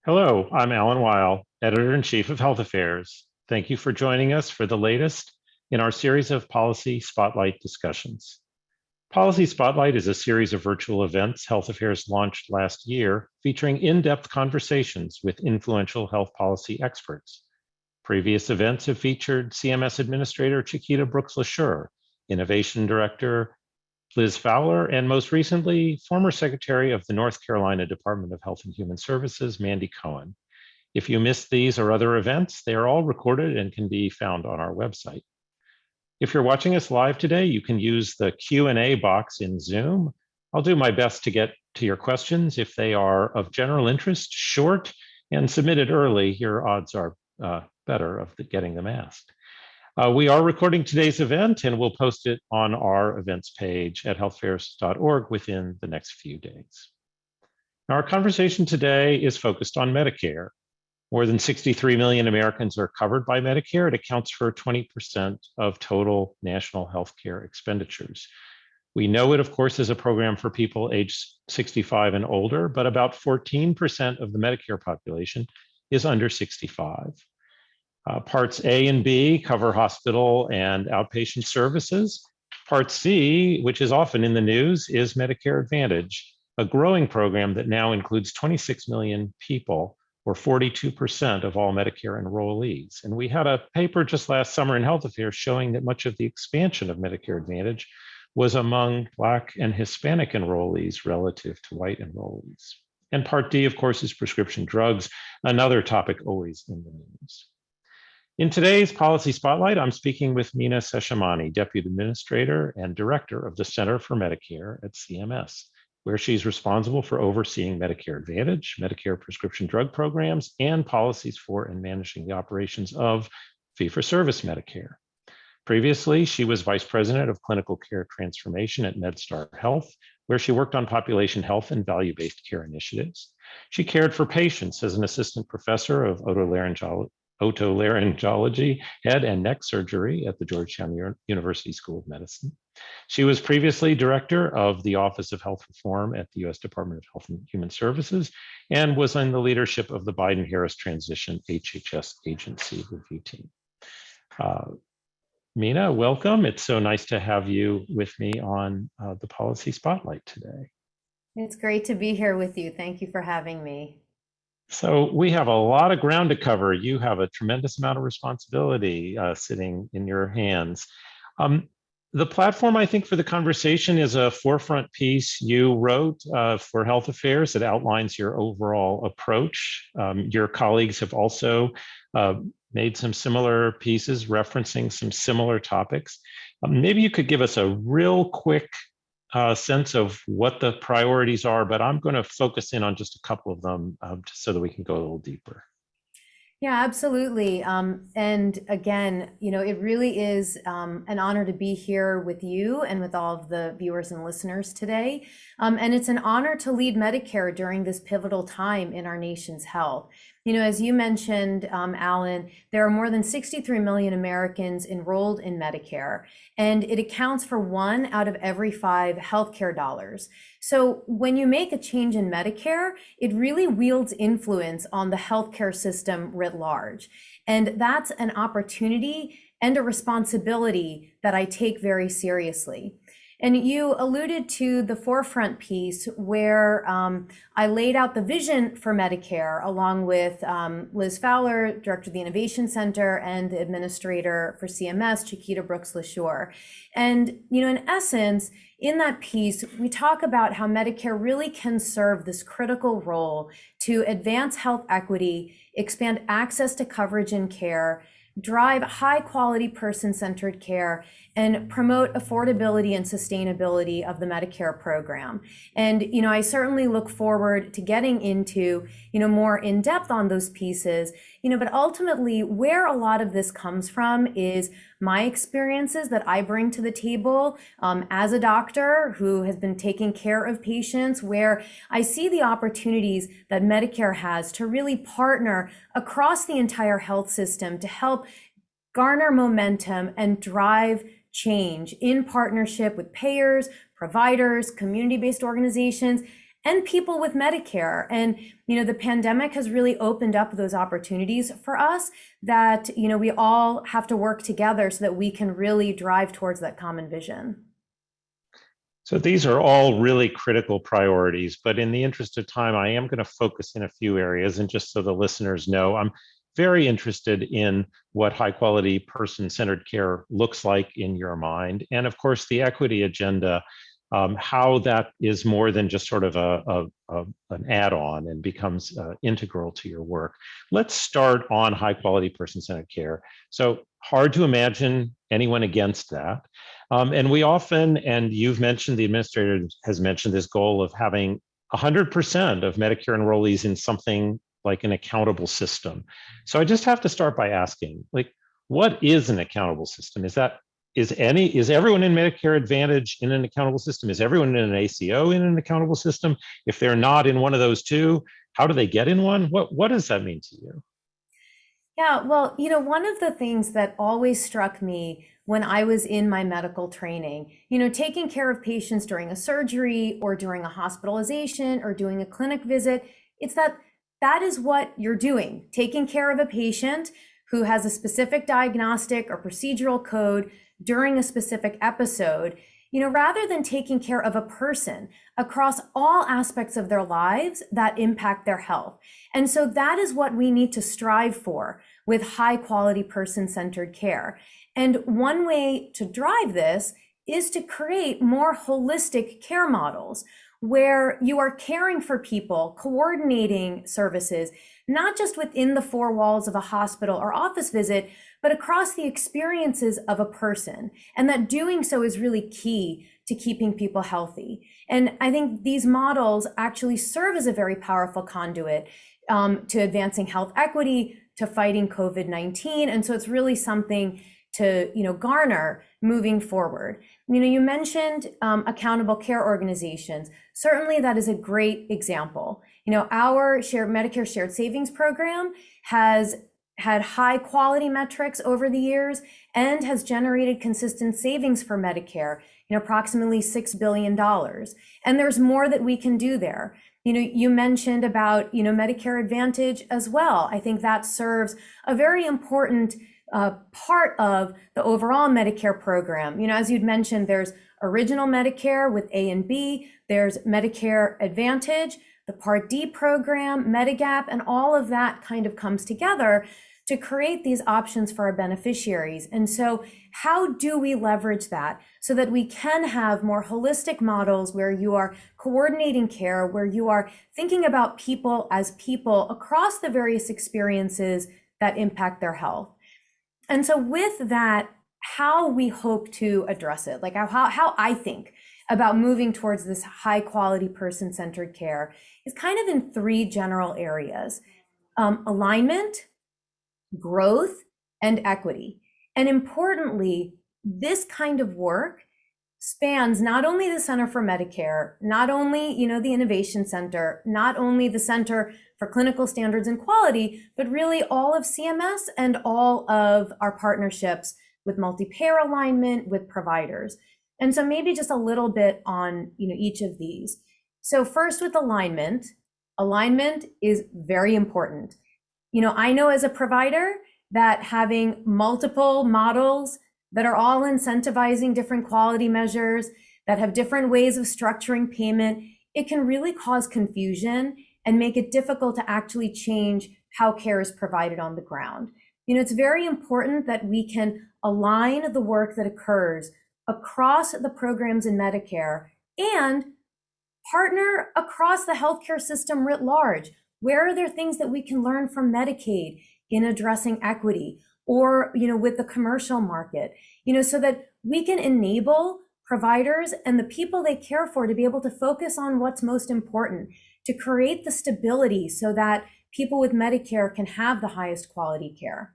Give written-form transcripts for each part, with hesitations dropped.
Hello, I'm Alan Weil, Editor-in-Chief of Health Affairs. Thank you for joining us for the latest in our series of Policy Spotlight discussions. Policy Spotlight is a series of virtual events Health Affairs launched last year, featuring in-depth conversations with influential health policy experts. Previous events have featured CMS Administrator Chiquita Brooks-LaSure, Innovation Director Liz Fowler, and most recently, former Secretary of the North Carolina Department of Health and Human Services, Mandy Cohen. If you missed these or other events, they are all recorded and can be found on our website. If you're watching us live today, you can use the Q&A box in Zoom. I'll do my best to get to your questions. If they are of general interest, short, and submitted early, your odds are better of getting them asked. We are recording today's event and we'll post it on our events page at healthfairs.org within the next few days. Now, our conversation today is focused on Medicare. More than 63 million Americans are covered by Medicare. It accounts for 20% of total national healthcare expenditures. We know it, of course, is a program for people aged 65 and older, but about 14% of the Medicare population is under 65. Parts A and B cover hospital and outpatient services. Part C, which is often in the news, is Medicare Advantage, a growing program that now includes 26 million people, or 42% of all Medicare enrollees. And we had a paper just last summer in Health Affairs showing that much of the expansion of Medicare Advantage was among Black and Hispanic enrollees relative to white enrollees. And Part D, of course, is prescription drugs, another topic always in the news. In today's Policy Spotlight, I'm speaking with Meena Seshamani, Deputy Administrator and Director of the Center for Medicare at CMS, where she's responsible for overseeing Medicare Advantage, Medicare prescription drug programs, and policies for and managing the operations of fee-for-service Medicare. Previously, she was Vice President of Clinical Care Transformation at MedStar Health, where she worked on population health and value-based care initiatives. She cared for patients as an assistant professor of Otolaryngology-Head and neck surgery at the Georgetown University School of Medicine. She was previously director of the Office of Health Reform at the U.S. Department of Health and Human Services and was in the leadership of the Biden-Harris Transition HHS Agency Review Team. Meena, welcome. It's so nice to have you with me on the Policy Spotlight today. It's great to be here with you. Thank you for having me. So we have a lot of ground to cover. You have a tremendous amount of responsibility sitting in your hands. The platform, I think, for the conversation is a forefront piece you wrote for Health Affairs that outlines your overall approach. Your colleagues have also made some similar pieces referencing some similar topics. Maybe you could give us a real quick sense of what the priorities are, but I'm going to focus in on just a couple of them just so that we can go a little deeper. Yeah, absolutely. And again, it really is an honor to be here with you and with all of the viewers and listeners today. And it's an honor to lead Medicare during this pivotal time in our nation's health. As you mentioned, Alan, there are more than 63 million Americans enrolled in Medicare, and it accounts for 1 out of every 5 healthcare dollars. So when you make a change in Medicare, it really wields influence on the healthcare system writ large. And that's an opportunity and a responsibility that I take very seriously. And you alluded to the forefront piece where I laid out the vision for Medicare along with Liz Fowler, Director of the Innovation Center, and the Administrator for CMS, Chiquita Brooks-LaSure. And, in essence, in that piece, we talk about how Medicare really can serve this critical role to advance health equity, expand access to coverage and care, drive high-quality person-centered care, and promote affordability and sustainability of the Medicare program. And, I certainly look forward to getting into, more in depth on those pieces, but ultimately where a lot of this comes from is my experiences that I bring to the table as a doctor who has been taking care of patients, where I see the opportunities that Medicare has to really partner across the entire health system to help garner momentum and drive change in partnership with payers, providers, community-based organizations, and people with Medicare. And, the pandemic has really opened up those opportunities for us that, we all have to work together so that we can really drive towards that common vision. So these are all really critical priorities, but in the interest of time, I am going to focus in a few areas. And just so the listeners know, I'm very interested in what high quality person-centered care looks like in your mind. And of course, the equity agenda, how that is more than just sort of an add-on and becomes integral to your work. Let's start on high quality person-centered care. So hard to imagine anyone against that. And we often, and you've mentioned, the administrator has mentioned this goal of having 100% of Medicare enrollees in something like an accountable system. So I just have to start by asking, what is an accountable system? Is everyone in Medicare Advantage in an accountable system? Is everyone in an ACO in an accountable system? If they're not in one of those two, how do they get in one? What does that mean to you? Yeah, well, one of the things that always struck me when I was in my medical training, taking care of patients during a surgery or during a hospitalization or doing a clinic visit, it's that is what you're doing, taking care of a patient who has a specific diagnostic or procedural code during a specific episode, rather than taking care of a person across all aspects of their lives that impact their health. And so that is what we need to strive for with high quality person-centered care. And one way to drive this is to create more holistic care models where you are caring for people, coordinating services, not just within the four walls of a hospital or office visit, but across the experiences of a person. And that doing so is really key to keeping people healthy. And I think these models actually serve as a very powerful conduit to advancing health equity, to fighting COVID-19. And so it's really something to garner moving forward. You mentioned accountable care organizations. Certainly that is a great example. Our Medicare Shared Savings Program has had high quality metrics over the years and has generated consistent savings for Medicare, approximately $6 billion. And there's more that we can do there. You mentioned about, Medicare Advantage as well. I think that serves a very important part of the overall Medicare program. As you'd mentioned, there's Original Medicare with A and B, there's Medicare Advantage, the Part D program, Medigap, and all of that kind of comes together to create these options for our beneficiaries. And so how do we leverage that so that we can have more holistic models where you are coordinating care, where you are thinking about people as people across the various experiences that impact their health? And so with that, how we hope to address it, like how I think about moving towards this high quality person-centered care is kind of in three general areas: alignment, growth, and equity. And importantly, this kind of work spans not only the Center for Medicare, not only, the Innovation Center, not only the Center for Clinical Standards and Quality, but really all of CMS and all of our partnerships with multi-payer alignment with providers. And so maybe just a little bit on, each of these. So first with alignment is very important. I know as a provider that having multiple models that are all incentivizing different quality measures, that have different ways of structuring payment, it can really cause confusion and make it difficult to actually change how care is provided on the ground. It's very important that we can align the work that occurs across the programs in Medicare and partner across the healthcare system writ large. Where are there things that we can learn from Medicaid in addressing equity, or with the commercial market, so that we can enable providers and the people they care for to be able to focus on what's most important, to create the stability so that people with Medicare can have the highest quality care.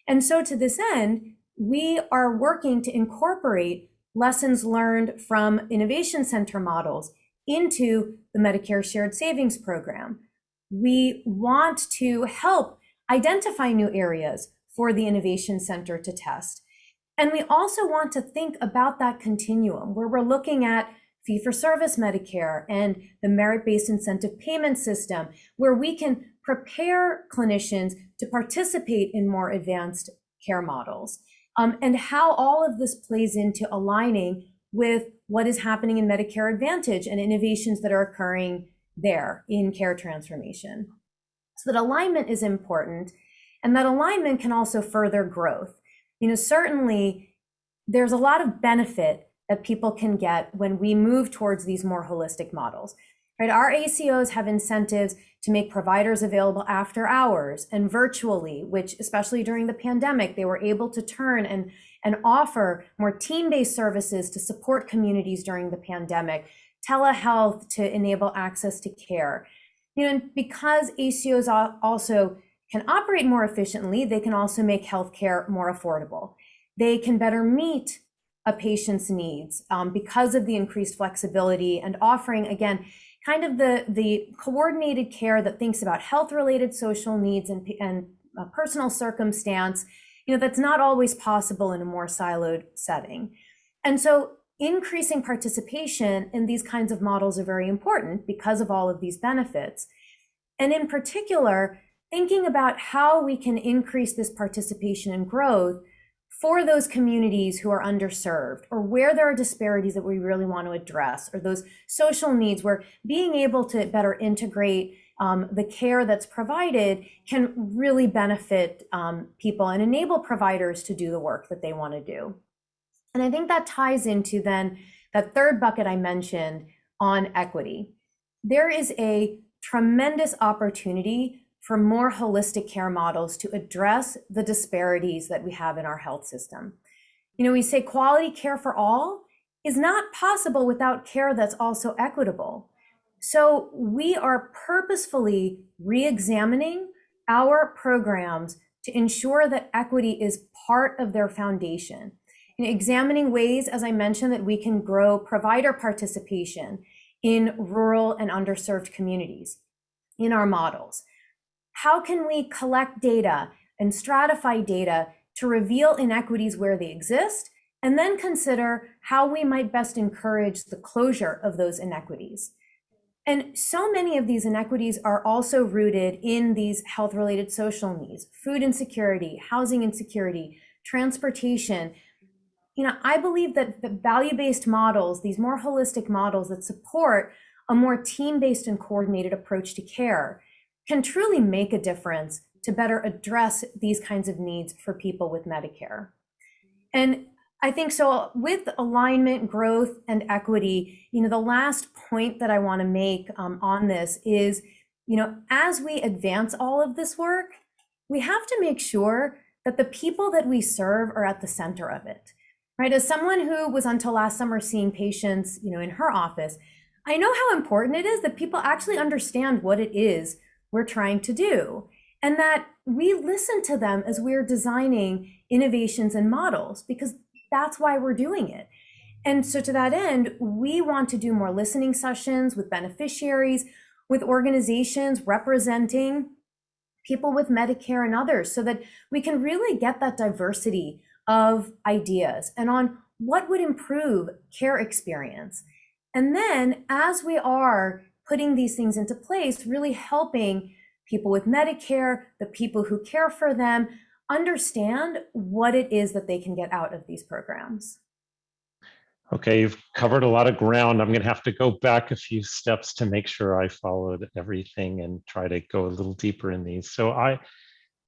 And so to this end, we are working to incorporate lessons learned from Innovation Center models into the Medicare Shared Savings Program. We want to help identify new areas for the Innovation Center to test. And we also want to think about that continuum where we're looking at fee-for-service Medicare and the merit-based incentive payment system, where we can prepare clinicians to participate in more advanced care models, and how all of this plays into aligning with what is happening in Medicare Advantage and innovations that are occurring there in care transformation. So that alignment is important, and that alignment can also further growth. Certainly there's a lot of benefit that people can get when we move towards these more holistic models, right? Our ACOs have incentives to make providers available after hours and virtually, which especially during the pandemic, they were able to turn and offer more team-based services to support communities during the pandemic, telehealth to enable access to care. And because ACOs also can operate more efficiently, they can also make healthcare more affordable. They can better meet a patient's needs because of the increased flexibility and offering, again, kind of the coordinated care that thinks about health-related social needs and personal circumstance, that's not always possible in a more siloed setting. And so increasing participation in these kinds of models are very important because of all of these benefits. And in particular, thinking about how we can increase this participation and growth for those communities who are underserved, or where there are disparities that we really want to address, or those social needs where being able to better integrate the care that's provided can really benefit people and enable providers to do the work that they want to do. And I think that ties into then that third bucket I mentioned on equity. There is a tremendous opportunity for more holistic care models to address the disparities that we have in our health system. We say quality care for all is not possible without care that's also equitable. So we are purposefully re-examining our programs to ensure that equity is part of their foundation. Examining ways, as I mentioned, that we can grow provider participation in rural and underserved communities in our models. How can we collect data and stratify data to reveal inequities where they exist, and then consider how we might best encourage the closure of those inequities? And so many of these inequities are also rooted in these health-related social needs: food insecurity, housing insecurity, transportation. I believe that the value-based models, these more holistic models that support a more team-based and coordinated approach to care, can truly make a difference to better address these kinds of needs for people with Medicare. And I think so with alignment, growth, and equity, the last point that I want to make on this is, as we advance all of this work, we have to make sure that the people that we serve are at the center of it, right? As someone who was until last summer seeing patients, in her office, I know how important it is that people actually understand what it is we're trying to do, and that we listen to them as we're designing innovations and models, because that's why we're doing it. And so to that end, we want to do more listening sessions with beneficiaries, with organizations representing people with Medicare and others, so that we can really get that diversity of ideas and on what would improve care experience. And then as we are putting these things into place, really helping people with Medicare, the people who care for them, understand what it is that they can get out of these programs. Okay, you've covered a lot of ground. I'm going to have to go back a few steps to make sure I followed everything and try to go a little deeper in these. So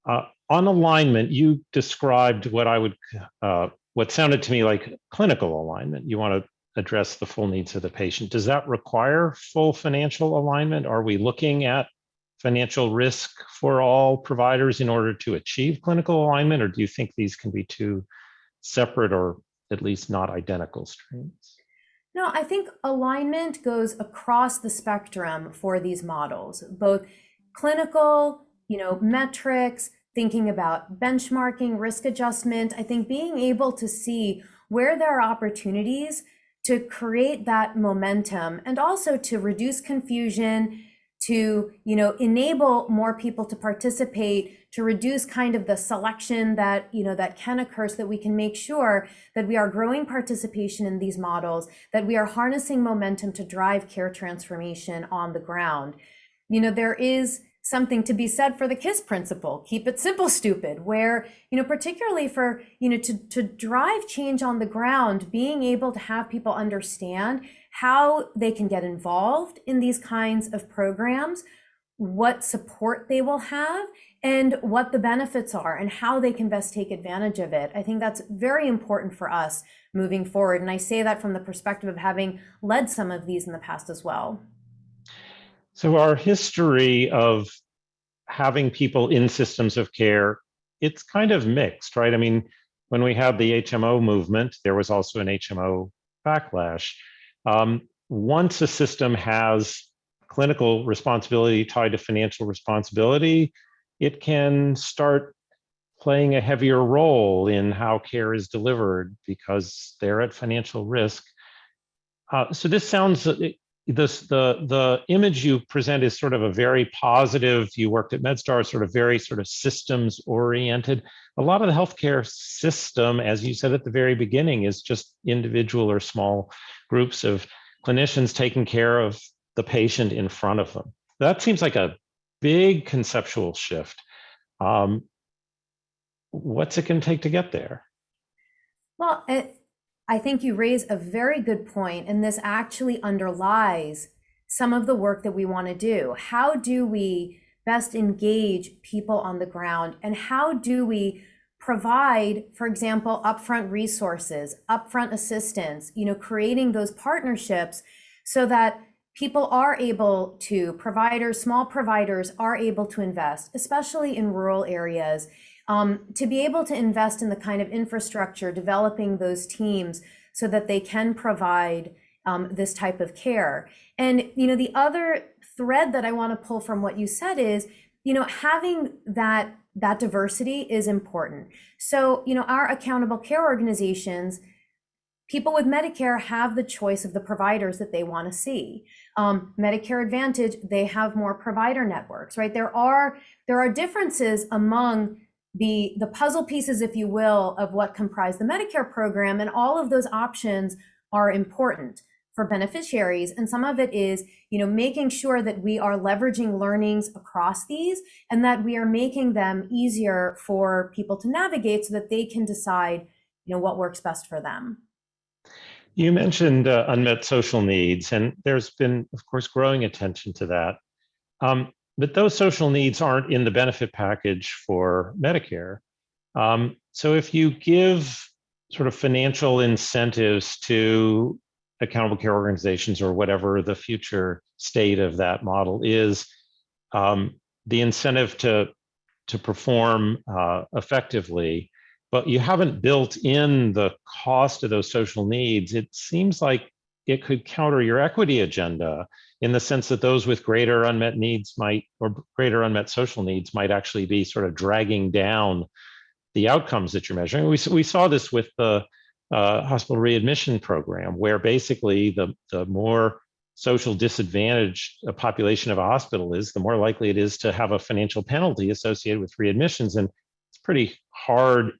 on alignment, you described what sounded to me like clinical alignment. You want to address the full needs of the patient. Does that require full financial alignment? Are we looking at financial risk for all providers in order to achieve clinical alignment, or do you think these can be two separate or at least not identical streams? No, I think alignment goes across the spectrum for these models, both clinical, metrics, thinking about benchmarking, risk adjustment. I think being able to see where there are opportunities to create that momentum and also to reduce confusion, to, enable more people to participate, to reduce kind of the selection that, that can occur, so that we can make sure that we are growing participation in these models, that we are harnessing momentum to drive care transformation on the ground. There is something to be said for the KISS principle, keep it simple, stupid, where, particularly for, to drive change on the ground, being able to have people understand how they can get involved in these kinds of programs, what support they will have, and what the benefits are, and how they can best take advantage of it. I think that's very important for us moving forward. And I say that from the perspective of having led some of these in the past as well. So our history of having people in systems of care, it's kind of mixed, right? I mean, when we had the HMO movement, there was also an HMO backlash. Once a system has clinical responsibility tied to financial responsibility, it can start playing a heavier role in how care is delivered because they're at financial risk. So this sounds, the image you present is sort of a very positive. You worked at MedStar, very systems oriented. A lot of the healthcare system, as you said at the very beginning, is just individual or small groups of clinicians taking care of the patient in front of them. That seems like a big conceptual shift. What's it going to take to get there? Well, I think you raise a very good point, and this actually underlies some of the work that we want to do. How do we best engage people on the ground, and how do we provide, for example, upfront resources, upfront assistance, creating those partnerships so that people are able to, small providers are able to invest, especially in rural areas, to be able to invest in the kind of infrastructure, developing those teams so that they can provide this type of care. And, the other thread that I want to pull from what you said is, having that diversity is important. So, our accountable care organizations, people with Medicare have the choice of the providers that they want to see. Medicare Advantage, they have more provider networks, right? There are differences among the puzzle pieces, if you will, of what comprise the Medicare program, and all of those options are important for beneficiaries. And some of it is, making sure that we are leveraging learnings across these, and that we are making them easier for people to navigate so that they can decide, what works best for them. You mentioned unmet social needs, and there's been, of course, growing attention to that. But those social needs aren't in the benefit package for Medicare. So if you give sort of financial incentives to accountable care organizations, or whatever the future state of that model is, the incentive to perform effectively, but you haven't built in the cost of those social needs, it seems like it could counter your equity agenda, in the sense that those with greater unmet needs or greater unmet social needs might actually be sort of dragging down the outcomes that you're measuring. We saw this with the hospital readmission program, where basically the more social disadvantaged a population of a hospital is, the more likely it is to have a financial penalty associated with readmissions. And it's pretty hard,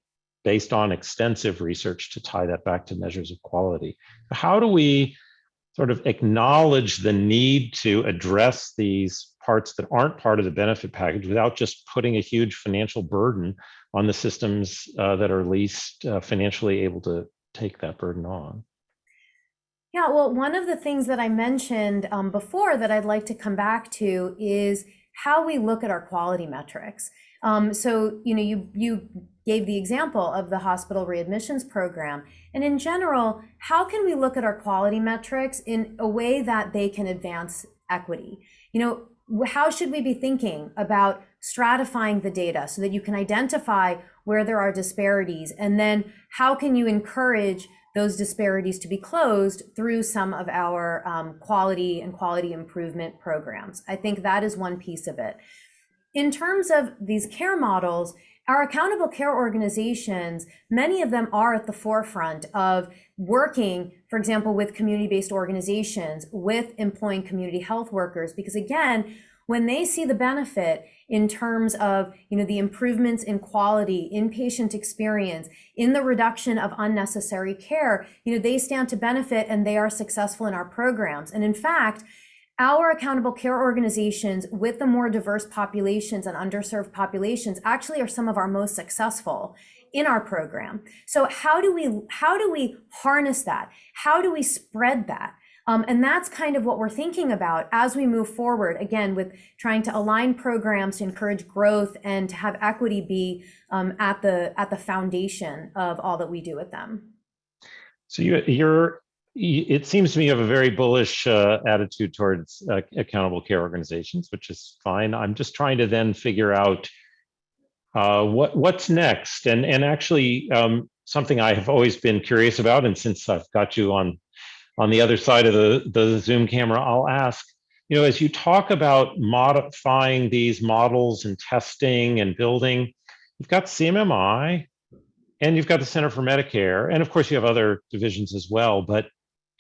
based on extensive research, to tie that back to measures of quality. How do we sort of acknowledge the need to address these parts that aren't part of the benefit package without just putting a huge financial burden on the systems that are least financially able to take that burden on? Yeah, well, one of the things that I mentioned before that I'd like to come back to is how we look at our quality metrics. So, you gave the example of the hospital readmissions program. And in general, how can we look at our quality metrics in a way that they can advance equity? How should we be thinking about stratifying the data so that you can identify where there are disparities? And then how can you encourage those disparities to be closed through some of our quality and quality improvement programs? I think that is one piece of it. In terms of these care models, our accountable care organizations, many of them are at the forefront of working, for example, with community-based organizations, with employing community health workers, because again, when they see the benefit in terms of, the improvements in quality, in patient experience, in the reduction of unnecessary care, they stand to benefit and they are successful in our programs. And in fact, our accountable care organizations with the more diverse populations and underserved populations actually are some of our most successful in our program. So how do we harness that? How do we spread that? And that's kind of what we're thinking about as we move forward, again, with trying to align programs to encourage growth and to have equity be at the foundation of all that we do with them. So it seems to me you have a very bullish attitude towards accountable care organizations, which is fine. I'm just trying to then figure out what's next, and actually something I have always been curious about, and since I've got you on the other side of the Zoom camera, I'll ask, as you talk about modifying these models and testing and building, you've got CMMI and you've got the Center for Medicare, and of course you have other divisions as well, but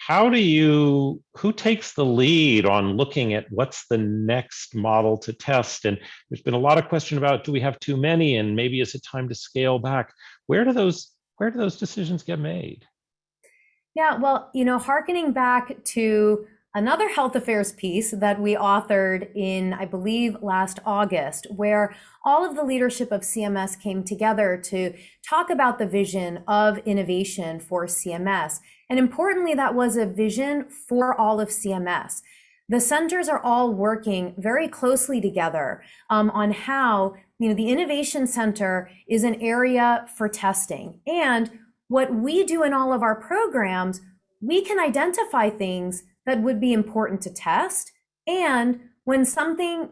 who takes the lead on looking at what's the next model to test? And there's been a lot of question about, do we have too many, and maybe is it time to scale back? Where do those decisions get made? Yeah, well, hearkening back to another health affairs piece that we authored in, I believe, last August, where all of the leadership of CMS came together to talk about the vision of innovation for CMS. And importantly, that was a vision for all of CMS. The centers are all working very closely together on how, the Innovation Center is an area for testing. And what we do in all of our programs, we can identify things that would be important to test. And when something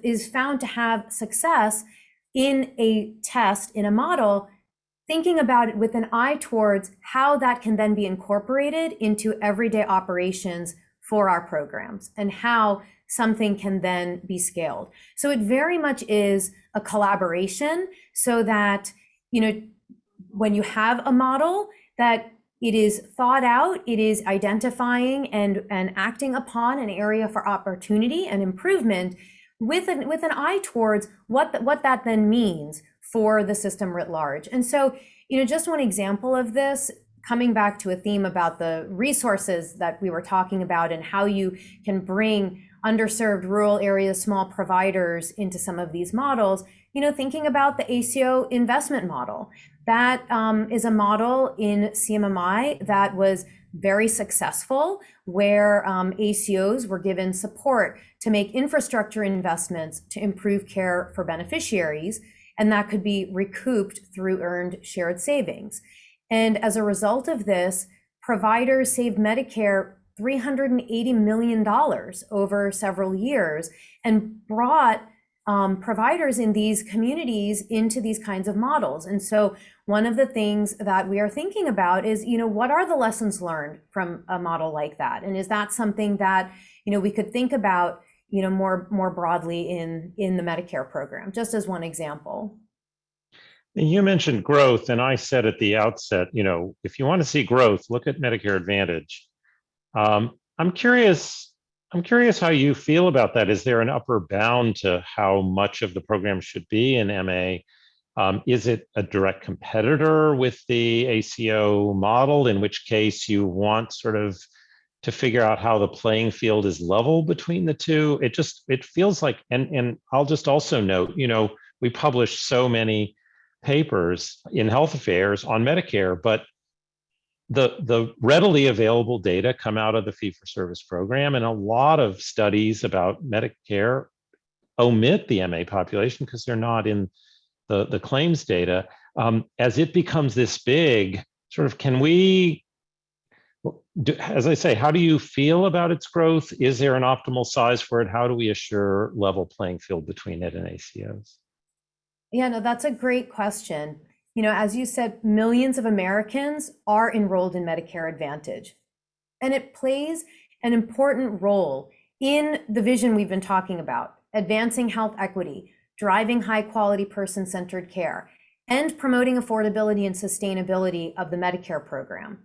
is found to have success in a test, in a model, thinking about it with an eye towards how that can then be incorporated into everyday operations for our programs and how something can then be scaled. So it very much is a collaboration so that, when you have a model, that it is thought out, it is identifying and acting upon an area for opportunity and improvement with an eye towards what that then means for the system writ large. And so, just one example of this, coming back to a theme about the resources that we were talking about and how you can bring underserved rural areas, small providers into some of these models, thinking about the ACO investment model. That is a model in CMMI that was very successful, where ACOs were given support to make infrastructure investments to improve care for beneficiaries, and that could be recouped through earned shared savings. And as a result of this, providers saved Medicare $380 million over several years and brought providers in these communities into these kinds of models. And so one of the things that we are thinking about is, what are the lessons learned from a model like that? And is that something that, we could think about, more broadly in the Medicare program, just as one example? You mentioned growth, and I said at the outset, if you want to see growth, look at Medicare Advantage. I'm curious how you feel about that. Is there an upper bound to how much of the program should be in MA? Is it a direct competitor with the ACO model, in which case you want sort of to figure out how the playing field is level between the two? It feels like, and I'll just also note, we publish so many papers in health affairs on Medicare, but the readily available data come out of the fee-for-service program, and a lot of studies about Medicare omit the MA population because they're not in the claims data. As it becomes this big, sort of, can we, as I say, how do you feel about its growth? Is there an optimal size for it? How do we assure level playing field between it and ACOs? Yeah, no, that's a great question. As you said, millions of Americans are enrolled in Medicare Advantage, and it plays an important role in the vision we've been talking about, advancing health equity, driving high quality person-centered care, and promoting affordability and sustainability of the Medicare program.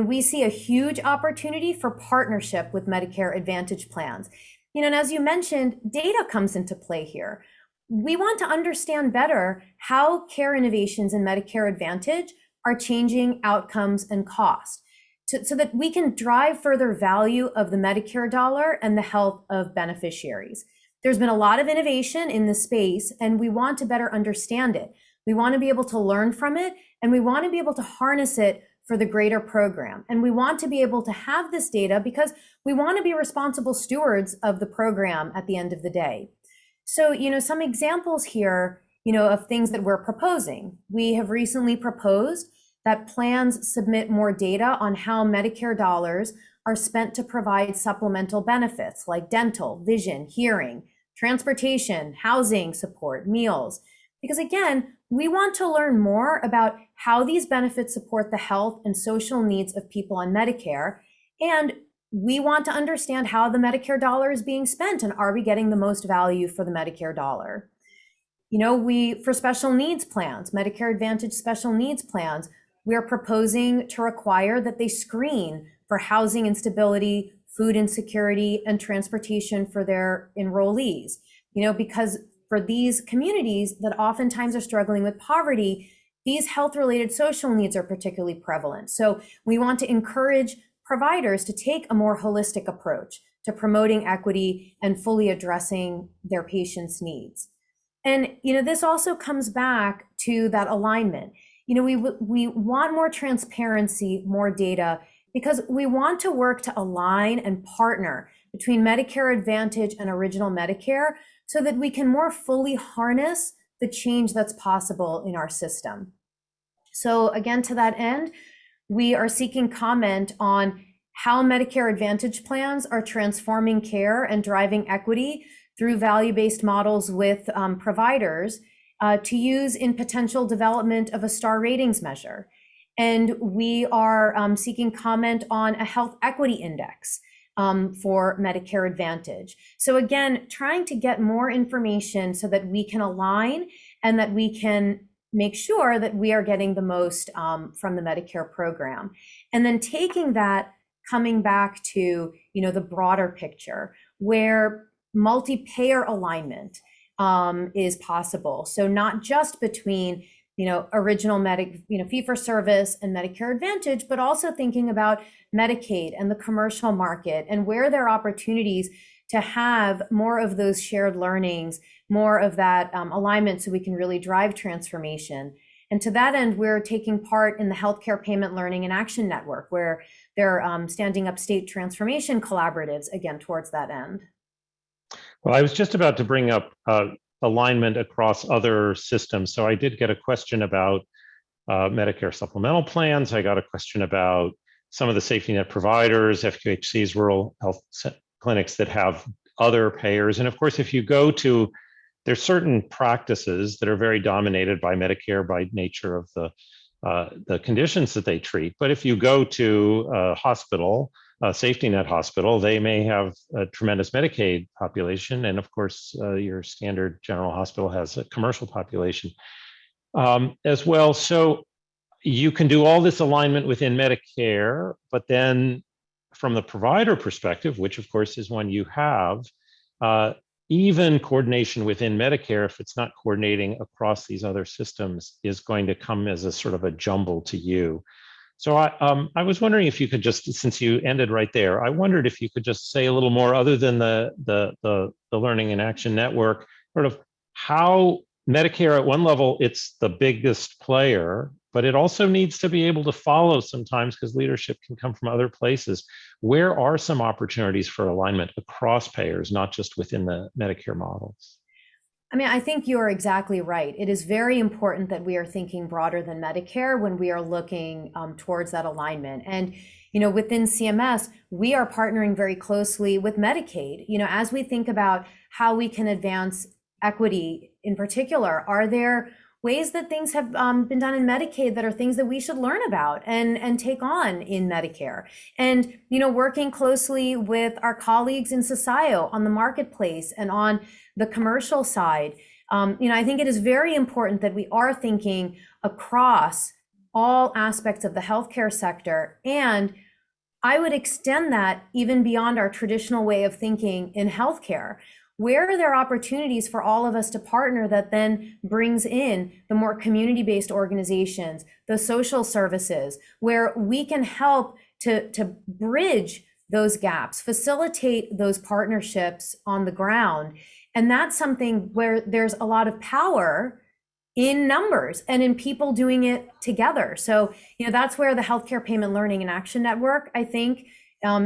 We see a huge opportunity for partnership with Medicare Advantage plans. And as you mentioned, data comes into play here. We want to understand better how care innovations in Medicare Advantage are changing outcomes and cost, so that we can drive further value of the Medicare dollar and the health of beneficiaries. There's been a lot of innovation in this space, and we want to better understand it. We want to be able to learn from it, and we want to be able to harness it for the greater program. And we want to be able to have this data because we want to be responsible stewards of the program at the end of the day. So, some examples here, of things that we're proposing. We have recently proposed that plans submit more data on how Medicare dollars are spent to provide supplemental benefits like dental, vision, hearing, transportation, housing support, meals. Because again, we want to learn more about how these benefits support the health and social needs of people on Medicare. And we want to understand how the Medicare dollar is being spent, and are we getting the most value for the Medicare dollar? For special needs plans, Medicare Advantage special needs plans, we are proposing to require that they screen for housing instability, food insecurity, and transportation for their enrollees. Because for these communities that oftentimes are struggling with poverty, these health-related social needs are particularly prevalent. So we want to encourage providers to take a more holistic approach to promoting equity and fully addressing their patients' needs. And this also comes back to that alignment. We want more transparency, more data, because we want to work to align and partner between Medicare Advantage and Original Medicare so that we can more fully harness the change that's possible in our system. So again, to that end, we are seeking comment on how Medicare Advantage plans are transforming care and driving equity through value-based models with providers to use in potential development of a star ratings measure. And we are seeking comment on a health equity index for Medicare Advantage. So again, trying to get more information so that we can align and that we can make sure that we are getting the most from the Medicare program. And then taking that, coming back to the broader picture where multi-payer alignment is possible. So not just between original fee-for-service and Medicare Advantage, but also thinking about Medicaid and the commercial market and where there are opportunities to have more of those shared learnings, more of that alignment so we can really drive transformation. And to that end, we're taking part in the Healthcare Payment Learning and Action Network, where they're standing up state transformation collaboratives, again, towards that end. Well, I was just about to bring up alignment across other systems. So I did get a question about Medicare supplemental plans. I got a question about some of the safety net providers, FQHCs, rural health clinics that have other payers. And of course, if you go to, there's certain practices that are very dominated by Medicare by nature of the conditions that they treat. But if you go to a hospital, a safety net hospital, they may have a tremendous Medicaid population. And of course, your standard general hospital has a commercial population as well. So you can do all this alignment within Medicare, but then from the provider perspective, which of course is one you have, even coordination within Medicare, if it's not coordinating across these other systems, is going to come as a sort of a jumble to you. So I was wondering if you could just, since you ended right there, I wondered if you could just say a little more, other than the Learning and Action Network, sort of how Medicare at one level, it's the biggest player, but it also needs to be able to follow sometimes because leadership can come from other places. Where are some opportunities for alignment across payers, not just within the Medicare models? I think you are exactly right. It is very important that we are thinking broader than Medicare when we are looking towards that alignment. And, within CMS, we are partnering very closely with Medicaid. As we think about how we can advance equity in particular, are there ways that things have been done in Medicaid that are things that we should learn about and take on in Medicare? And, working closely with our colleagues in Socio on the marketplace and on the commercial side, I think it is very important that we are thinking across all aspects of the healthcare sector. And I would extend that even beyond our traditional way of thinking in healthcare. Where are there opportunities for all of us to partner that then brings in the more community-based organizations, the social services, where we can help to bridge those gaps, facilitate those partnerships on the ground? And that's something where there's a lot of power in numbers and in people doing it together. So, that's where the Healthcare Payment Learning and Action Network, I think,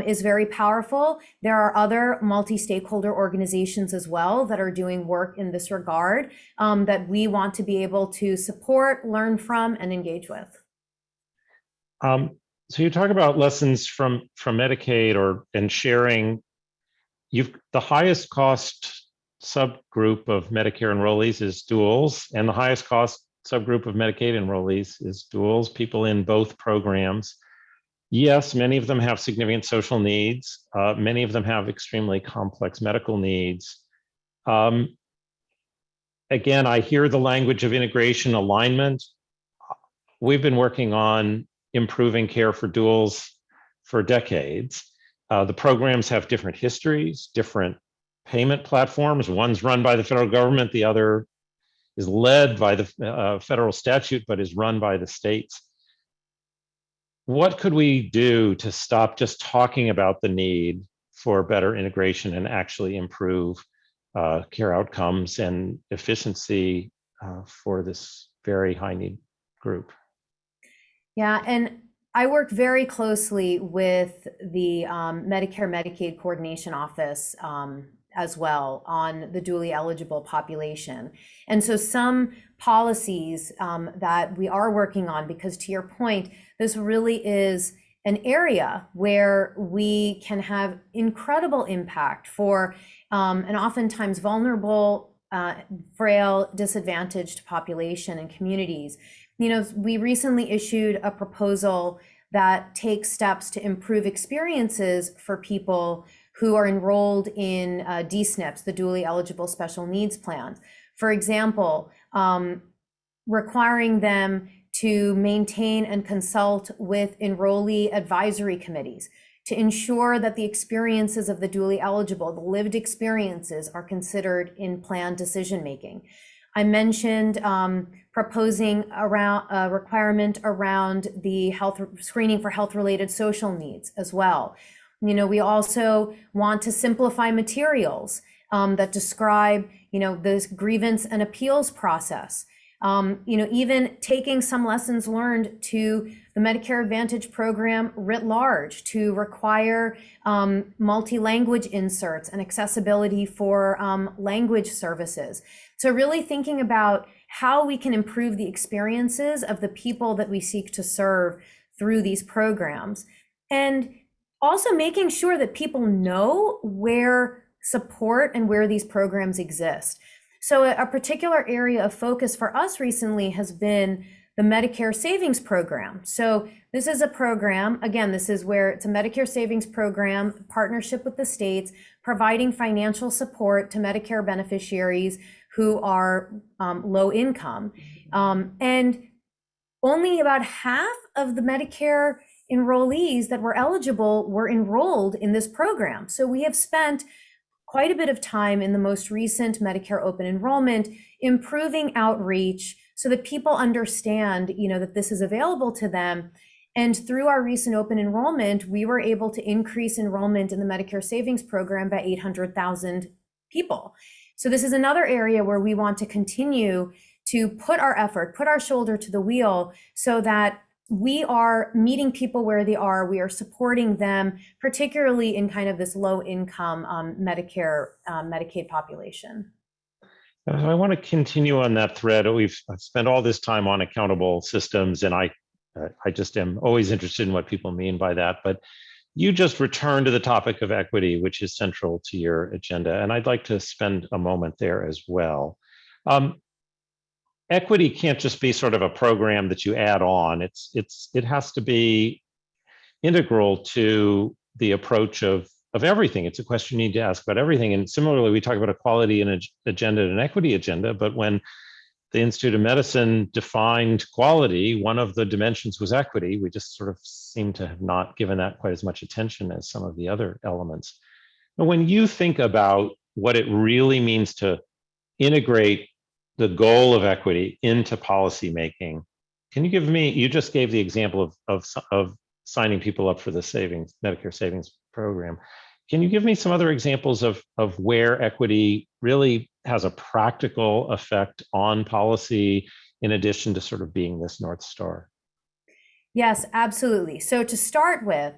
is very powerful. There are other multi-stakeholder organizations as well that are doing work in this regard, that we want to be able to support, learn from, and engage with. So you talk about lessons from Medicaid and sharing. The highest cost subgroup of Medicare enrollees is duals, and the highest cost subgroup of Medicaid enrollees is duals, people in both programs. Yes, many of them have significant social needs. Many of them have extremely complex medical needs. Again, I hear the language of integration alignment. We've been working on improving care for duals for decades. The programs have different histories, different payment platforms. One's run by the federal government, the other is led by the federal statute, but is run by the states. What could we do to stop just talking about the need for better integration and actually improve care outcomes and efficiency for this very high need group? Yeah, and I work very closely with the Medicare Medicaid Coordination Office as well on the dually eligible population. And so some policies that we are working on, because to your point, this really is an area where we can have incredible impact for an oftentimes vulnerable, frail, disadvantaged population and communities. We recently issued a proposal that takes steps to improve experiences for people who are enrolled in DSNPs, the dually eligible special needs plans. For example, requiring them to maintain and consult with enrollee advisory committees to ensure that the experiences of the dually eligible, the lived experiences, are considered in plan decision-making. I mentioned proposing around a requirement around the health screening for health-related social needs as well. We also want to simplify materials that describe, this grievance and appeals process. Even taking some lessons learned to the Medicare Advantage program writ large to require multi-language inserts and accessibility for language services. So really thinking about how we can improve the experiences of the people that we seek to serve through these programs. And also making sure that people know where support and where these programs exist. So a particular area of focus for us recently has been the Medicare Savings Program. So this is a program, again, this is where it's a Medicare Savings Program, partnership with the states, providing financial support to Medicare beneficiaries who are low income. And only about half of the Medicare enrollees that were eligible were enrolled in this program. So we have spent quite a bit of time in the most recent Medicare open enrollment, improving outreach so that people understand, that this is available to them. And through our recent open enrollment, we were able to increase enrollment in the Medicare Savings Program by 800,000 people. So this is another area where we want to continue to put our effort, put our shoulder to the wheel so that we are meeting people where they are. We are supporting them, particularly in kind of this low income Medicare, Medicaid population. I want to continue on that thread. I've spent all this time on accountable systems, and I just am always interested in what people mean by that. But you just returned to the topic of equity, which is central to your agenda, and I'd like to spend a moment there as well. Equity can't just be sort of a program that you add on. It has to be integral to the approach of everything. It's a question you need to ask about everything. And similarly, we talk about equality and agenda and an equity agenda, but when the Institute of Medicine defined quality, one of the dimensions was equity. We just sort of seem to have not given that quite as much attention as some of the other elements. But when you think about what it really means to integrate the goal of equity into policymaking, can you give me, you just gave the example of signing people up for the Medicare savings program. Can you give me some other examples of where equity really has a practical effect on policy in addition to sort of being this North Star? Yes, absolutely. So to start with,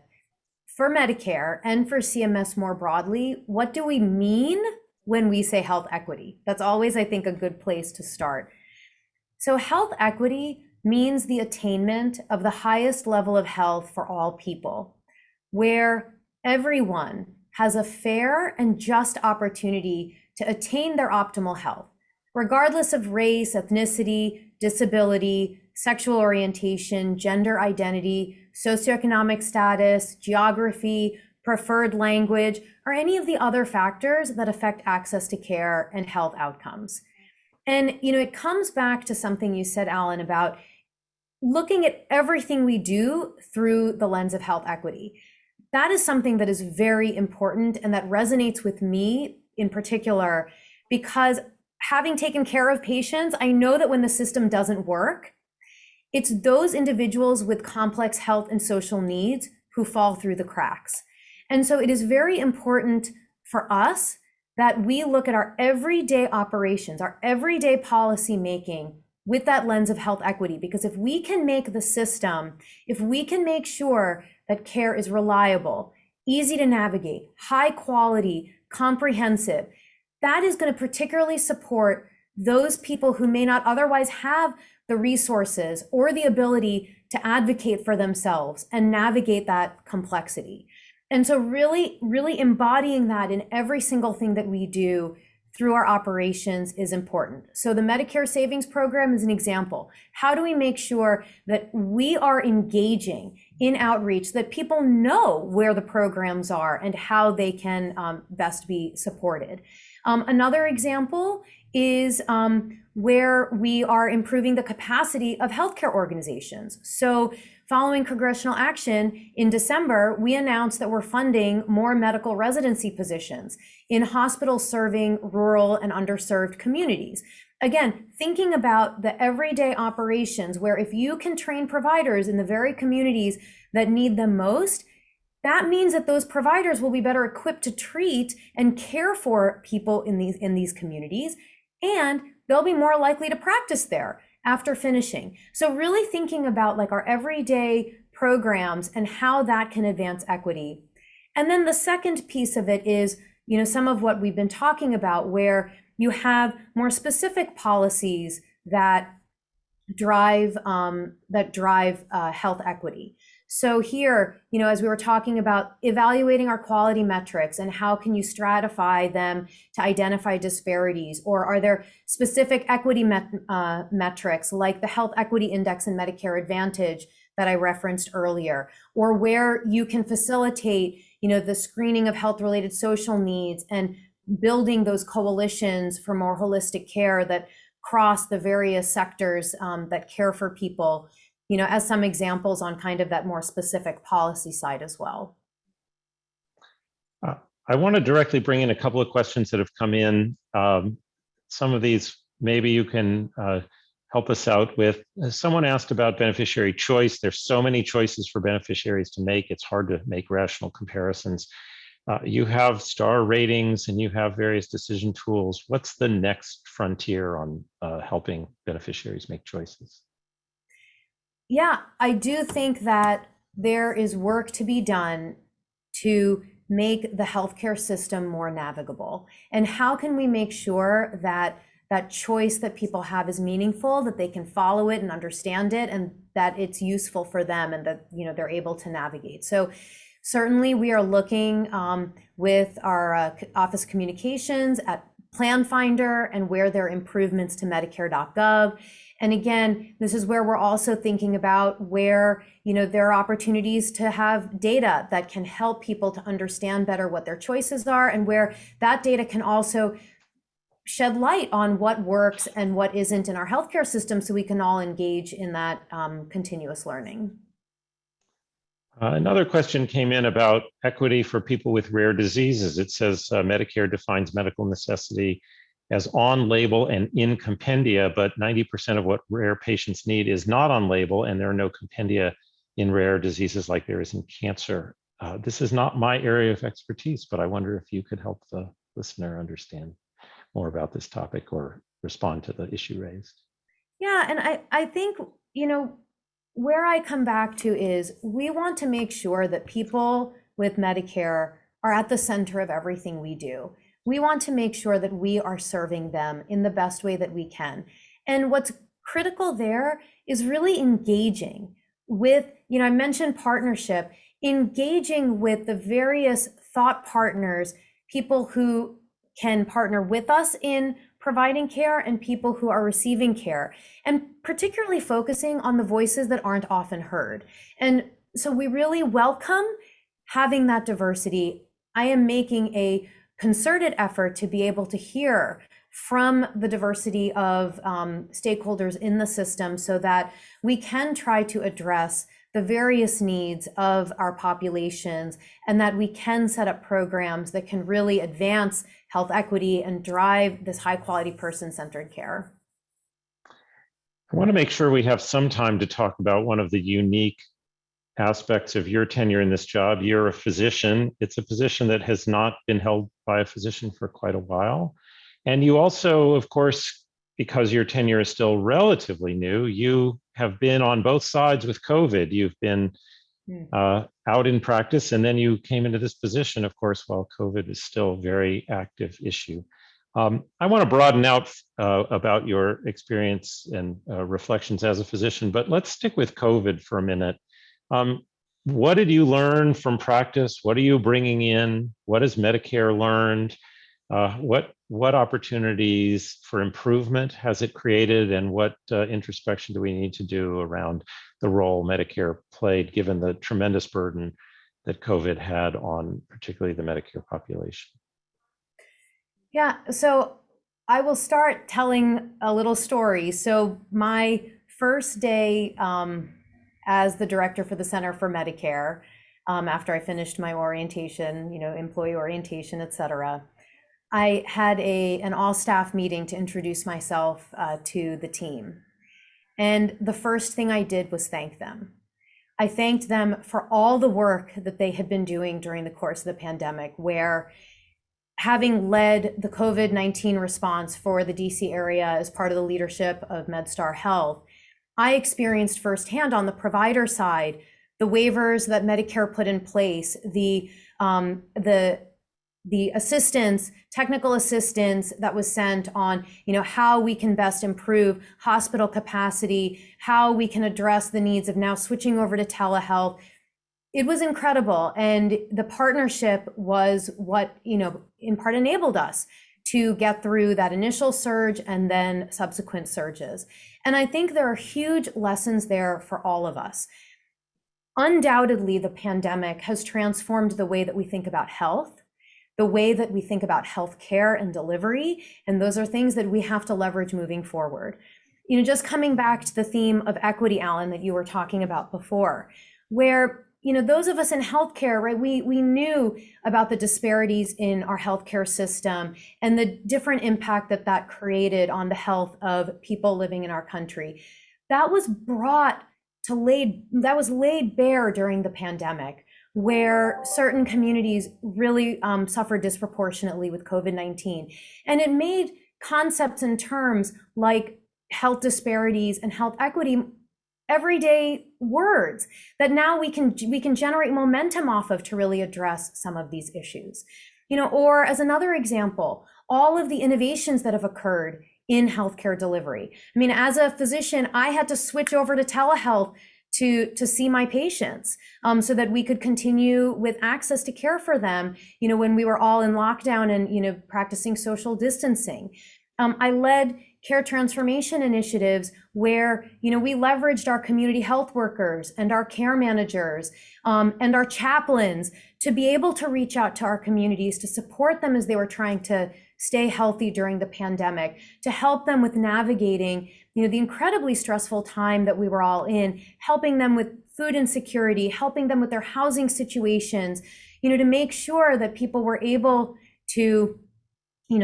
for Medicare and for CMS more broadly, what do we mean when we say health equity? That's always, I think, a good place to start. So health equity means the attainment of the highest level of health for all people, where everyone has a fair and just opportunity to attain their optimal health, regardless of race, ethnicity, disability, sexual orientation, gender identity, socioeconomic status, geography, preferred language, or any of the other factors that affect access to care and health outcomes. And, it comes back to something you said, Alan, about looking at everything we do through the lens of health equity. That is something that is very important and that resonates with me in particular, because having taken care of patients, I know that when the system doesn't work, it's those individuals with complex health and social needs who fall through the cracks. And so it is very important for us that we look at our everyday operations, our everyday policy making with that lens of health equity, because if we can make the system, if we can make sure that care is reliable, easy to navigate, high quality, comprehensive, that is going to particularly support those people who may not otherwise have the resources or the ability to advocate for themselves and navigate that complexity. And so really, really embodying that in every single thing that we do through our operations is important. So the Medicare Savings Program is an example. How do we make sure that we are engaging in outreach, that people know where the programs are and how they can best be supported? Another example is where we are improving the capacity of healthcare organizations. So following congressional action in December, we announced that we're funding more medical residency positions in hospitals serving rural and underserved communities. Again, thinking about the everyday operations where if you can train providers in the very communities that need them most, that means that those providers will be better equipped to treat and care for people in these communities, and they'll be more likely to practice there after finishing. So really thinking about like our everyday programs and how that can advance equity. And then the second piece of it is, some of what we've been talking about, where you have more specific policies that drive health equity. So here, as we were talking about evaluating our quality metrics and how can you stratify them to identify disparities, or are there specific equity metrics like the Health Equity Index and Medicare Advantage that I referenced earlier, or where you can facilitate, the screening of health-related social needs and building those coalitions for more holistic care that cross the various sectors that care for people, as some examples on kind of that more specific policy side as well. I want to directly bring in a couple of questions that have come in. Some of these, maybe you can help us out with. Someone asked about beneficiary choice. There's so many choices for beneficiaries to make. It's hard to make rational comparisons. You have star ratings and you have various decision tools. What's the next frontier on helping beneficiaries make choices? Yeah, I do think that there is work to be done to make the healthcare system more navigable. And how can we make sure that that choice that people have is meaningful, that they can follow it and understand it, and that it's useful for them, and that they're able to navigate. So certainly we are looking with our office communications at Plan Finder and where there are improvements to Medicare.gov. And again, this is where we're also thinking about where, there are opportunities to have data that can help people to understand better what their choices are, and where that data can also shed light on what works and what isn't in our healthcare system so we can all engage in that continuous learning. Another question came in about equity for people with rare diseases. It says Medicare defines medical necessity as on label and in compendia, but 90% of what rare patients need is not on label, and there are no compendia in rare diseases like there is in cancer. This is not my area of expertise, but I wonder if you could help the listener understand more about this topic or respond to the issue raised. Yeah, and I think, where I come back to is we want to make sure that people with Medicare are at the center of everything we do. We want to make sure that we are serving them in the best way that we can. And what's critical there is really engaging with, I mentioned partnership, engaging with the various thought partners, people who can partner with us in providing care and people who are receiving care, and particularly focusing on the voices that aren't often heard. And so we really welcome having that diversity. I am making a concerted effort to be able to hear from the diversity of stakeholders in the system so that we can try to address the various needs of our populations, and that we can set up programs that can really advance health equity and drive this high quality person-centered care. I want to make sure we have some time to talk about one of the unique aspects of your tenure in this job. You're a physician. It's a position that has not been held by a physician for quite a while. And you also, of course, because your tenure is still relatively new, you have been on both sides with COVID. You've been out in practice, and then you came into this position, of course, while COVID is still a very active issue. I want to broaden out about your experience and reflections as a physician, but let's stick with COVID for a minute. What did you learn from practice? What are you bringing in? What has Medicare learned? What opportunities for improvement has it created, and what introspection do we need to do around the role Medicare played, given the tremendous burden that COVID had on particularly the Medicare population? Yeah, so I will start telling a little story. So my first day as the director for the Center for Medicare, after I finished my orientation, employee orientation, et cetera, I had an all-staff meeting to introduce myself to the team. And the first thing I did was thank them. I thanked them for all the work that they had been doing during the course of the pandemic, where having led the COVID-19 response for the DC area as part of the leadership of MedStar Health, I experienced firsthand on the provider side the waivers that Medicare put in place, the assistance, technical assistance that was sent on, how we can best improve hospital capacity, how we can address the needs of now switching over to telehealth. It was incredible. And the partnership was what, in part enabled us to get through that initial surge and then subsequent surges. And I think there are huge lessons there for all of us. Undoubtedly, the pandemic has transformed the way that we think about health, the way that we think about healthcare and delivery, and those are things that we have to leverage moving forward. Just coming back to the theme of equity, Alan, that you were talking about before, where those of us in healthcare, right, we knew about the disparities in our healthcare system and the different impact that created on the health of people living in our country. That was laid bare during the pandemic, where certain communities really suffered disproportionately with COVID-19. And it made concepts and terms like health disparities and health equity everyday words that now we can generate momentum off of to really address some of these issues. Or as another example, all of the innovations that have occurred in healthcare delivery. I mean, as a physician, I had to switch over to telehealth to see my patients so that we could continue with access to care for them, when we were all in lockdown and, practicing social distancing. I led care transformation initiatives where, we leveraged our community health workers and our care managers and our chaplains to be able to reach out to our communities, to support them as they were trying to stay healthy during the pandemic, to help them with navigating, the incredibly stressful time that we were all in, helping them with food insecurity, helping them with their housing situations, to make sure that people were able to,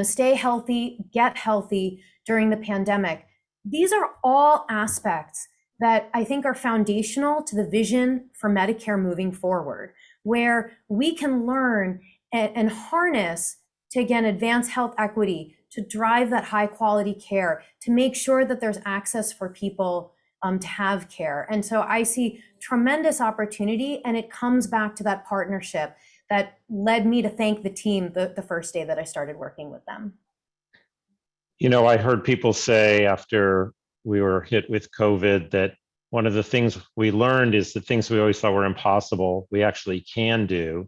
stay healthy, get healthy during the pandemic. These are all aspects that I think are foundational to the vision for Medicare moving forward, where we can learn and harness to, again, advance health equity, to drive that high quality care, to make sure that there's access for people to have care. And so I see tremendous opportunity, and it comes back to that partnership that led me to thank the team the first day that I started working with them. I heard people say after we were hit with COVID that one of the things we learned is the things we always thought were impossible, we actually can do.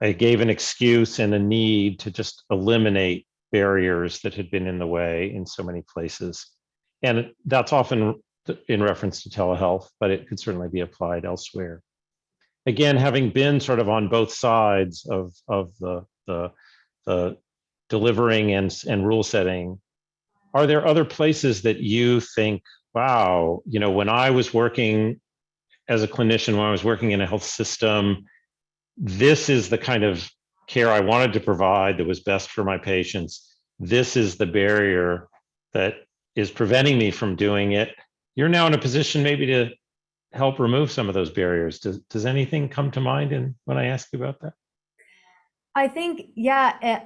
I gave an excuse and a need to just eliminate barriers that had been in the way in so many places. And that's often in reference to telehealth, but it could certainly be applied elsewhere. Again, having been sort of on both sides of the delivering and rule setting, are there other places that you think, wow, when I was working as a clinician, when I was working in a health system, this is the kind of care I wanted to provide that was best for my patients. This is the barrier that is preventing me from doing it. You're now in a position maybe to help remove some of those barriers. Does anything come to mind when I ask you about that? I think, yeah,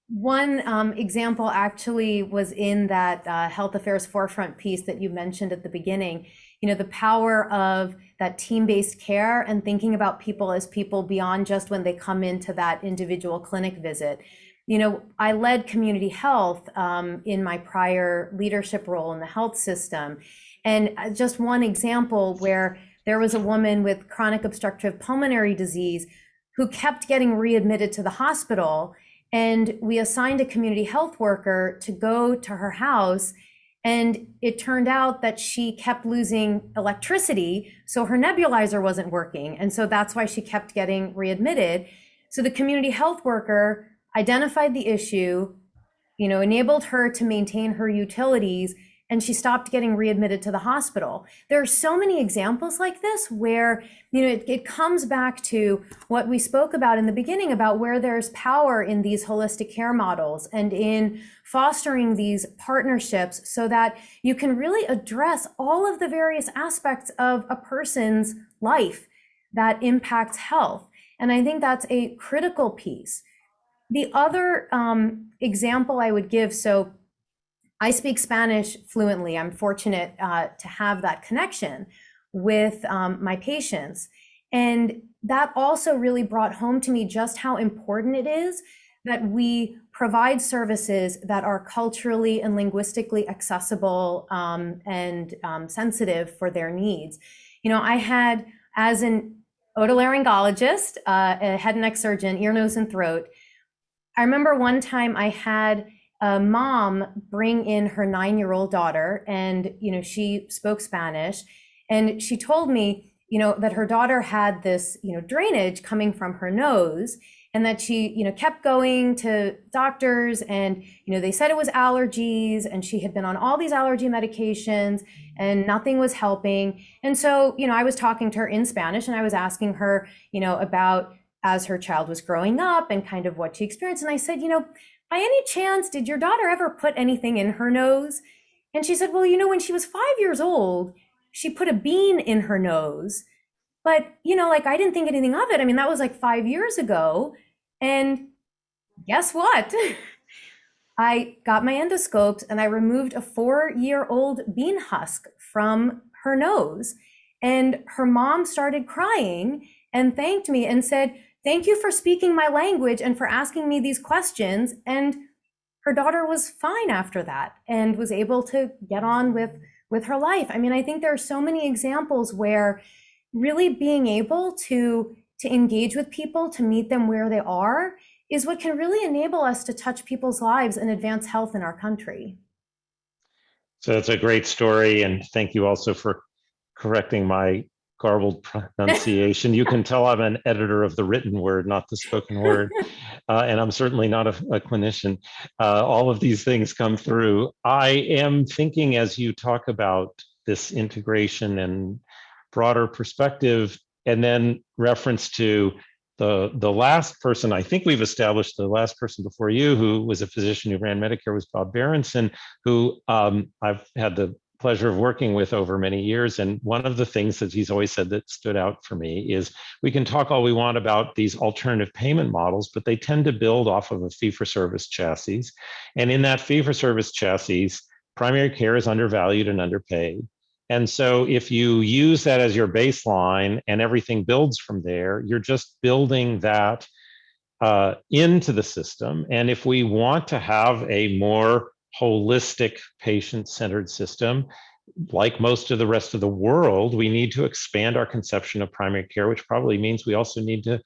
one example actually was in that health affairs forefront piece that you mentioned at the beginning. The power of that team-based care and thinking about people as people beyond just when they come into that individual clinic visit. I led community health in my prior leadership role in the health system. And just one example where there was a woman with chronic obstructive pulmonary disease who kept getting readmitted to the hospital. And we assigned a community health worker to go to her house. And it turned out that she kept losing electricity, so her nebulizer wasn't working. And so that's why she kept getting readmitted. So the community health worker identified the issue, enabled her to maintain her utilities, and she stopped getting readmitted to the hospital. There are so many examples like this where, it comes back to what we spoke about in the beginning about where there's power in these holistic care models and in fostering these partnerships so that you can really address all of the various aspects of a person's life that impacts health. And I think that's a critical piece. The other example I would give, so I speak Spanish fluently. I'm fortunate to have that connection with my patients. And that also really brought home to me just how important it is that we provide services that are culturally and linguistically accessible and sensitive for their needs. I had, as an otolaryngologist, a head and neck surgeon, ear, nose, and throat, I remember one time I had a mom bring in her 9-year-old daughter, and she spoke Spanish, and she told me that her daughter had this drainage coming from her nose, and that she kept going to doctors, and they said it was allergies, and she had been on all these allergy medications and nothing was helping. And so I was talking to her in Spanish, and I was asking her about as her child was growing up and kind of what she experienced. And I said, by any chance, did your daughter ever put anything in her nose? And she said, well, when she was 5 years old, she put a bean in her nose. But, I didn't think anything of it. I mean, that was like 5 years ago. And guess what? I got my endoscopes and I removed a 4-year-old bean husk from her nose. And her mom started crying and thanked me and said, thank you for speaking my language and for asking me these questions. And her daughter was fine after that and was able to get on with her life. I mean, I think there are so many examples where really being able to engage with people, to meet them where they are, is what can really enable us to touch people's lives and advance health in our country. So it's a great story, and thank you also for correcting my garbled pronunciation. You can tell I'm an editor of the written word, not the spoken word, and I'm certainly not a clinician. All of these things come through. I am thinking as you talk about this integration and broader perspective, and then reference to the last person, I think we've established the last person before you who was a physician who ran Medicare was Bob Berenson, who I've had the pleasure of working with over many years. And one of the things that he's always said that stood out for me is we can talk all we want about these alternative payment models, but they tend to build off of a fee-for-service chassis. And in that fee-for-service chassis, primary care is undervalued and underpaid. And so if you use that as your baseline and everything builds from there, you're just building that into the system. And if we want to have a more holistic patient-centered system, like most of the rest of the world, we need to expand our conception of primary care, which probably means we also need to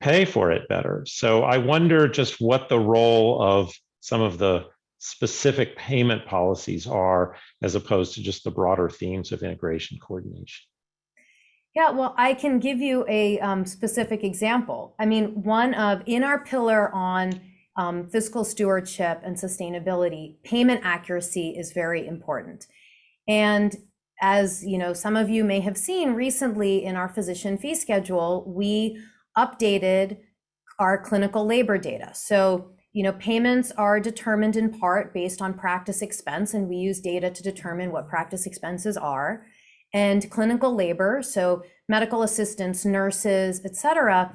pay for it better. So I wonder just what the role of some of the specific payment policies are, as opposed to just the broader themes of integration coordination. Yeah, well, I can give you a specific example. I mean, in our pillar on fiscal stewardship and sustainability, payment accuracy is very important. And as you know, some of you may have seen recently in our physician fee schedule, we updated our clinical labor data. So, payments are determined in part based on practice expense, and we use data to determine what practice expenses are. And clinical labor, so medical assistants, nurses, et cetera,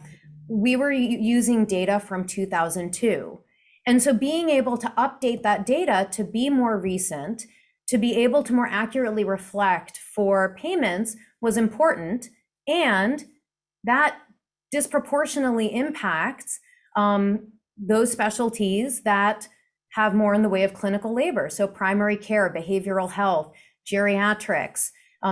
we were using data from 2002. And so being able to update that data to be more recent, to be able to more accurately reflect for payments was important. And that disproportionately impacts those specialties that have more in the way of clinical labor. So primary care, behavioral health, geriatrics,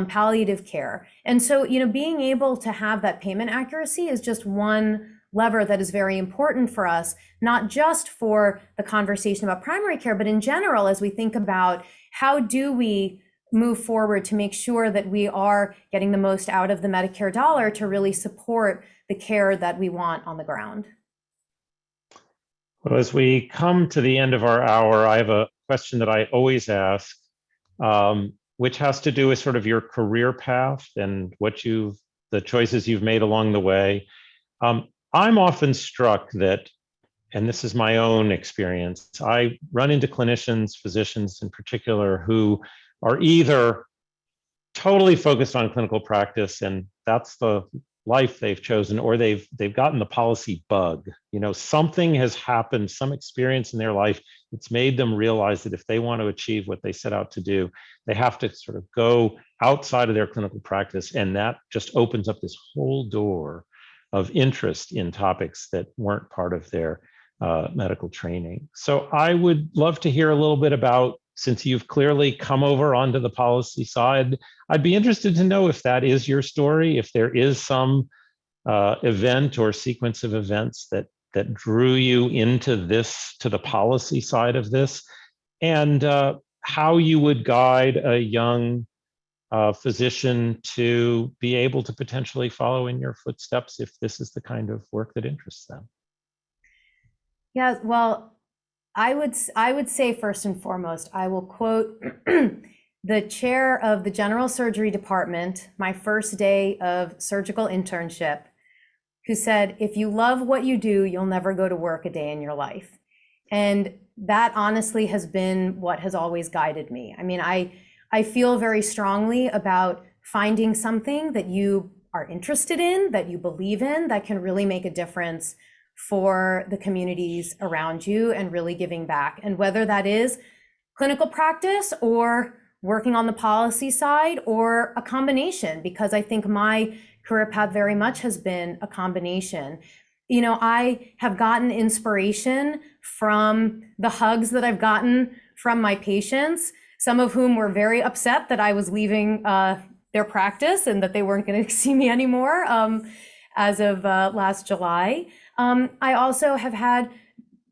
palliative care. And so, being able to have that payment accuracy is just one lever that is very important for us, not just for the conversation about primary care, but in general, as we think about how do we move forward to make sure that we are getting the most out of the Medicare dollar to really support the care that we want on the ground. Well, as we come to the end of our hour, I have a question that I always ask, which has to do with sort of your career path and the choices you've made along the way. I'm often struck that, and this is my own experience, I run into clinicians, physicians in particular, who are either totally focused on clinical practice and that's the life they've chosen, or they've gotten the policy bug. Something has happened, some experience in their life that's made them realize that if they want to achieve what they set out to do, they have to sort of go outside of their clinical practice, and that just opens up this whole door of interest in topics that weren't part of their medical training. So I would love to hear a little bit about, since you've clearly come over onto the policy side, I'd be interested to know if that is your story, if there is some event or sequence of events that drew you into the policy side of this, and how you would guide a young physician to be able to potentially follow in your footsteps if this is the kind of work that interests them. Yeah, well, I would say first and foremost, I will quote the chair of the general surgery department, my first day of surgical internship, who said, "If you love what you do, you'll never go to work a day in your life." And that honestly has been what has always guided me. I mean, I feel very strongly about finding something that you are interested in, that you believe in, that can really make a difference for the communities around you and really giving back. And whether that is clinical practice or working on the policy side or a combination, because I think my career path very much has been a combination. I have gotten inspiration from the hugs that I've gotten from my patients, some of whom were very upset that I was leaving their practice and that they weren't going to see me anymore as of last July. I also have had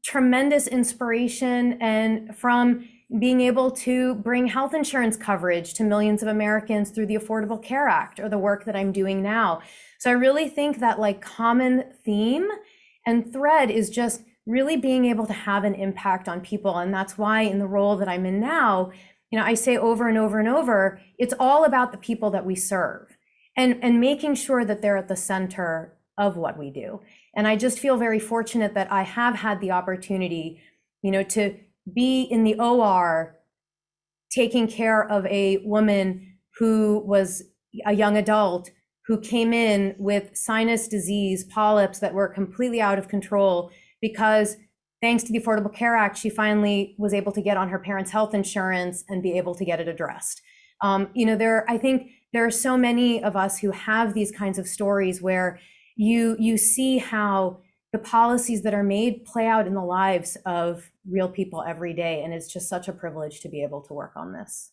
tremendous inspiration and from being able to bring health insurance coverage to millions of Americans through the Affordable Care Act or the work that I'm doing now. So I really think that like common theme and thread is just really being able to have an impact on people. And that's why in the role that I'm in now, I say over and over and over, it's all about the people that we serve and making sure that they're at the center of what we do. And I just feel very fortunate that I have had the opportunity, to be in the OR taking care of a woman who was a young adult who came in with sinus disease, polyps that were completely out of control because thanks to the Affordable Care Act, she finally was able to get on her parents' health insurance and be able to get it addressed. I think there are so many of us who have these kinds of stories where you see how the policies that are made play out in the lives of real people every day. And it's just such a privilege to be able to work on this.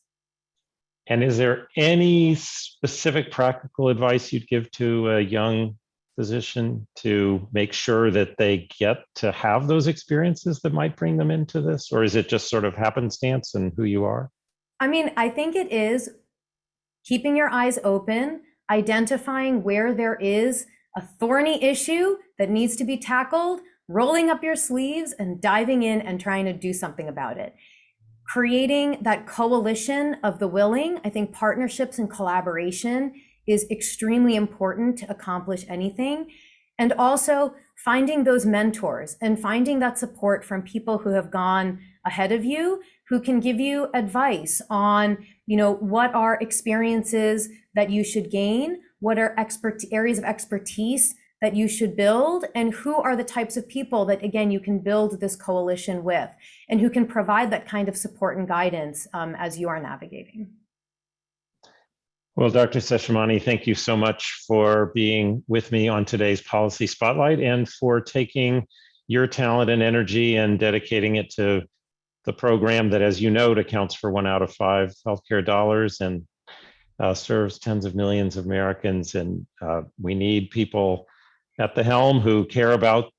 And is there any specific practical advice you'd give to a young physician to make sure that they get to have those experiences that might bring them into this? Or is it just sort of happenstance and who you are? I mean, I think it is keeping your eyes open, identifying where there is a thorny issue that needs to be tackled, rolling up your sleeves and diving in and trying to do something about it. Creating that coalition of the willing, I think partnerships and collaboration is extremely important to accomplish anything. And also finding those mentors and finding that support from people who have gone ahead of you, who can give you advice on, what are experiences that you should gain, what are areas of expertise that you should build, and who are the types of people that, again, you can build this coalition with, and who can provide that kind of support and guidance as you are navigating. Well, Dr. Seshamani, thank you so much for being with me on today's Policy Spotlight and for taking your talent and energy and dedicating it to the program that, as you note, accounts for 1 out of 5 healthcare dollars and serves tens of millions of Americans. And we need people at the helm who care about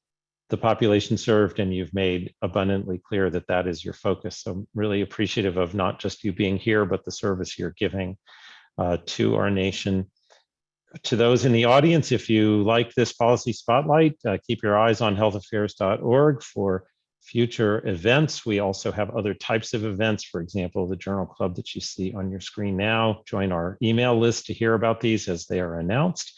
the population served, and you've made abundantly clear that that is your focus. So I'm really appreciative of not just you being here, but the service you're giving to our nation. To those in the audience, if you like this Policy Spotlight, keep your eyes on healthaffairs.org for future events. We also have other types of events, for example, the Journal Club that you see on your screen now. Join our email list to hear about these as they are announced.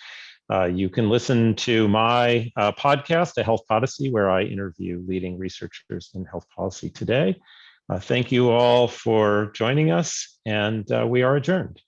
You can listen to my podcast, A Health Odyssey, where I interview leading researchers in health policy today. Thank you all for joining us, and we are adjourned.